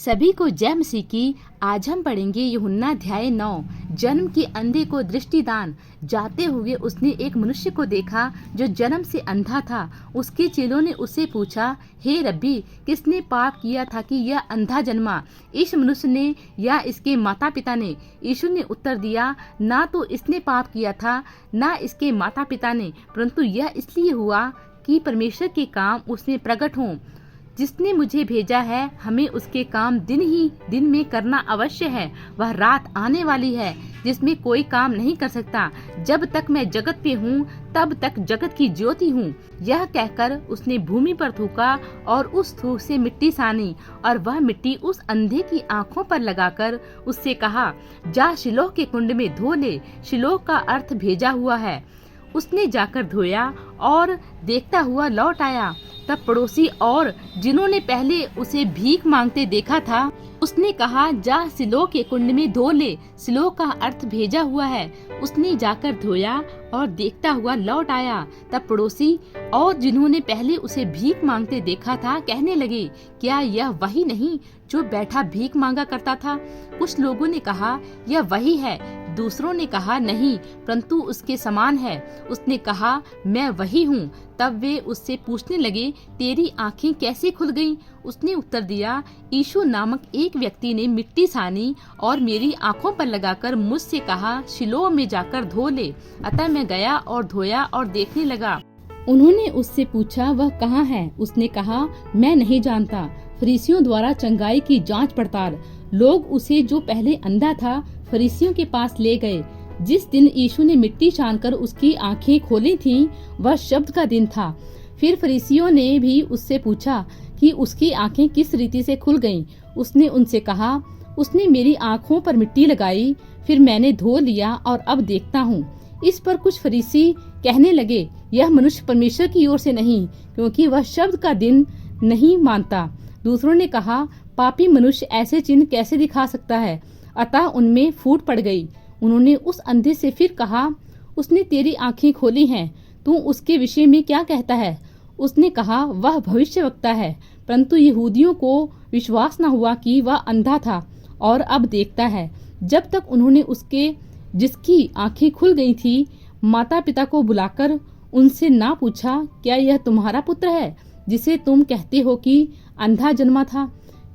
सभी को जय मसीह की। आज हम पढ़ेंगे यूहन्ना अध्याय 9। जन्म के अंधे को दृष्टिदान। जाते हुए उसने एक मनुष्य को देखा जो जन्म से अंधा था। उसके चेलों ने उससे पूछा, हे रब्बी, किसने पाप किया था कि यह अंधा जन्मा, इस मनुष्य ने या इसके माता पिता ने? यीशु ने उत्तर दिया, ना तो इसने पाप किया था ना इसके माता पिता ने, परंतु यह इसलिए हुआ कि परमेश्वर के काम उसमें प्रकट हों। जिसने मुझे भेजा है, हमें उसके काम दिन ही दिन में करना अवश्य है। वह रात आने वाली है जिसमें कोई काम नहीं कर सकता। जब तक मैं जगत पे हूँ तब तक जगत की ज्योति हूँ। यह कहकर उसने भूमि पर थूका और उस थूक से मिट्टी सानी, और वह मिट्टी उस अंधे की आंखों पर लगाकर उससे कहा, जा शिलोह के कुंड में धो ले। शिलोह का अर्थ भेजा हुआ है। उसने जाकर धोया और देखता हुआ लौट आया। तब पड़ोसी और जिन्होंने पहले उसे भीख मांगते देखा था, उसने कहा, जा सिलोह के कुंड में धो ले। सिलोह का अर्थ भेजा हुआ है। उसने जाकर धोया और देखता हुआ लौट आया। तब पड़ोसी और जिन्होंने पहले उसे भीख मांगते देखा था कहने लगे, क्या यह वही नहीं जो बैठा भीख मांगा करता था? कुछ लोगों ने कहा, यह वही है। दूसरों ने कहा, नहीं, परंतु उसके समान है। उसने कहा, मैं वही हूँ। तब वे उससे पूछने लगे, तेरी आंखें कैसे खुल गईं? उसने उत्तर दिया, यीशु नामक एक व्यक्ति ने मिट्टी सानी और मेरी आंखों पर लगाकर मुझसे कहा, शिलोह में जाकर धो ले। अतः मैं गया और धोया और देखने लगा। उन्होंने उससे पूछा, वह कहाँ है? उसने कहा, मैं नहीं जानता। फरीसियों द्वारा चंगाई की जांच पड़ताल। लोग उसे, जो पहले अंधा था, फरीसियों के पास ले गए। जिस दिन यीशु ने मिट्टी छानकर उसकी आंखें खोली थीं, वह शब्द का दिन था। फिर फरीसियों ने भी उससे पूछा कि उसकी आंखें किस रीति से खुल गईं। उसने उनसे कहा, उसने मेरी आंखों पर मिट्टी लगाई, फिर मैंने धो लिया और अब देखता हूँ। इस पर कुछ फरीसी कहने लगे, यह मनुष्य परमेश्वर की ओर से नहीं, क्योंकि वह शब्द का दिन नहीं मानता। दूसरों ने कहा, पापी मनुष्य ऐसे चिन्ह कैसे दिखा सकता है? अतः उनमें फूट पड़ गई। उन्होंने उस अंधे से फिर कहा, उसने तेरी आंखें खोली हैं, तू उसके विषय में क्या कहता है? उसने कहा, वह भविष्यवक्ता है। परंतु यहूदियों को विश्वास न हुआ कि वह अंधा था और अब देखता है। जब तक उन्होंने उसके, जिसकी आंखें खुल गई थी, माता पिता को बुलाकर उनसे ना पूछा, क्या यह तुम्हारा पुत्र है जिसे तुम कहते हो कि अंधा जन्मा था?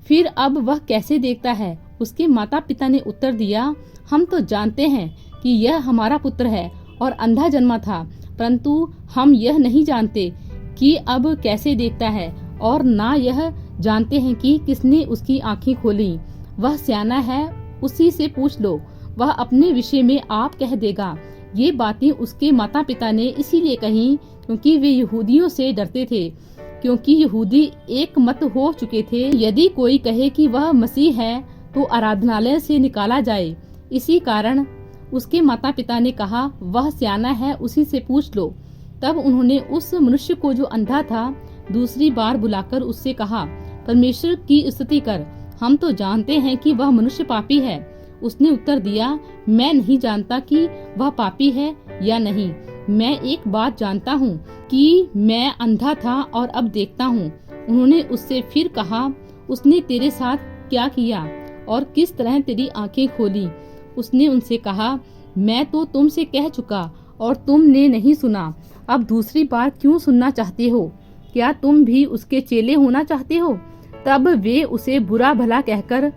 फिर अब वह कैसे देखता है? उसके माता पिता ने उत्तर दिया, हम तो जानते हैं कि यह हमारा पुत्र है और अंधा जन्मा था, परंतु हम यह नहीं जानते कि अब कैसे देखता है, और ना यह जानते हैं कि किसने उसकी आंखें खोली। वह सियाना है, उसी से पूछ लो, वह अपने विषय में आप कह देगा। ये बातें उसके माता पिता ने इसीलिए कही क्योंकि वे यहूदियों से डरते थे, क्योंकि यहूदी एक मत हो चुके थे। यदि कोई कहे कि वह मसीह है तो आराधनालय से निकाला जाए। इसी कारण उसके माता पिता ने कहा, वह सियाना है, उसी से पूछ लो। तब उन्होंने उस मनुष्य को, जो अंधा था, दूसरी बार बुलाकर उससे कहा, परमेश्वर की स्तुति कर, हम तो जानते हैं कि वह मनुष्य पापी है। उसने उत्तर दिया, मैं नहीं जानता कि वह पापी है या नहीं। मैं एक बात जानता हूँ कि मैं अंधा था और अब देखता हूँ। उन्होंने उससे फिर कहा, उसने तेरे साथ क्या किया और किस तरह तेरी आंखें खोली? उसने उनसे कहा, मैं तो तुमसे कह चुका और तुमने नहीं सुना। अब दूसरी बार क्यों सुनना चाहते हो? क्या तुम भी उसके चेले होना चाहते हो? तब वे उसे बुरा भला कहकर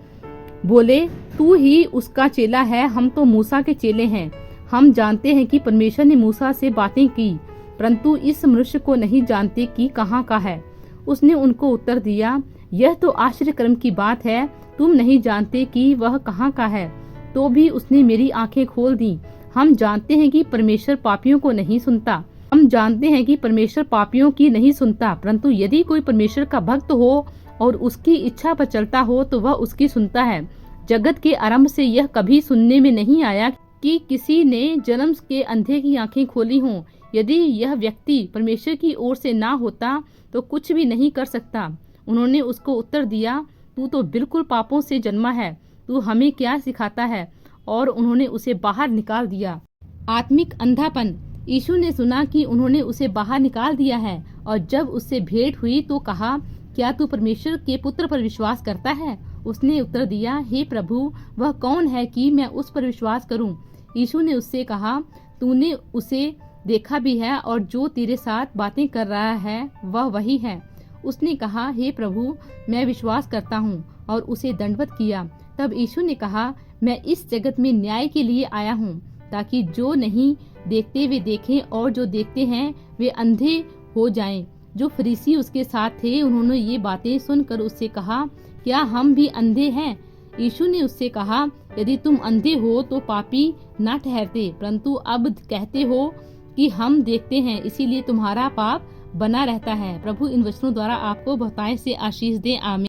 बोले, तू ही उसका चेला है, हम तो मूसा के चेले हैं। हम जानते हैं कि परमेश्वर ने मूसा से बातें की, परंतु इस मनुष्य को नहीं जानते कि कहाँ का है। उसने उनको उत्तर दिया, यह तो आश्चर्यक्रम की बात है, तुम नहीं जानते कि वह कहाँ का है, तो भी उसने मेरी आंखें खोल दी। हम जानते हैं कि परमेश्वर पापियों को नहीं सुनता। हम जानते हैं कि परमेश्वर पापियों की नहीं सुनता, परंतु यदि कोई परमेश्वर का भक्त हो और उसकी इच्छा पर चलता हो तो वह उसकी सुनता है। जगत के आरंभ से यह कभी सुनने में नहीं आया कि किसी ने जन्म के अंधे की आंखें खोली हों। यदि यह व्यक्ति परमेश्वर की ओर से ना होता तो कुछ भी नहीं कर सकता। उन्होंने उसको उत्तर दिया, तू तो बिल्कुल पापों से जन्मा है, तू हमें क्या सिखाता है? और उन्होंने उसे बाहर निकाल दिया। आत्मिक अंधापन। यीशु ने सुना कि उन्होंने उसे बाहर निकाल दिया है, और जब उससे भेंट हुई तो कहा, क्या तू परमेश्वर के पुत्र पर विश्वास करता है? उसने उत्तर दिया, हे प्रभु, वह कौन है कि मैं उस पर विश्वास करूं? यीशु ने उससे कहा, तूने उसे देखा भी है और जो तेरे साथ बातें कर रहा है वह वही है। उसने कहा, हे प्रभु, मैं विश्वास करता हूँ, और उसे दंडवत किया। तब यीशु ने कहा, मैं इस जगत में न्याय के लिए आया हूँ, ताकि जो नहीं देखते वे देखें और जो देखते हैं वे अंधे हो जाएं। जो फरीसी उसके साथ थे उन्होंने ये बातें सुनकर उससे कहा, क्या हम भी अंधे हैं? यीशु ने उससे कहा, यदि तुम अंधे हो तो पापी ना ठहरते, परंतु अब कहते हो कि हम देखते हैं, इसीलिए तुम्हारा पाप बना रहता है। प्रभु इन वचनों द्वारा आपको बहुतायत से आशीष दे। आमीन।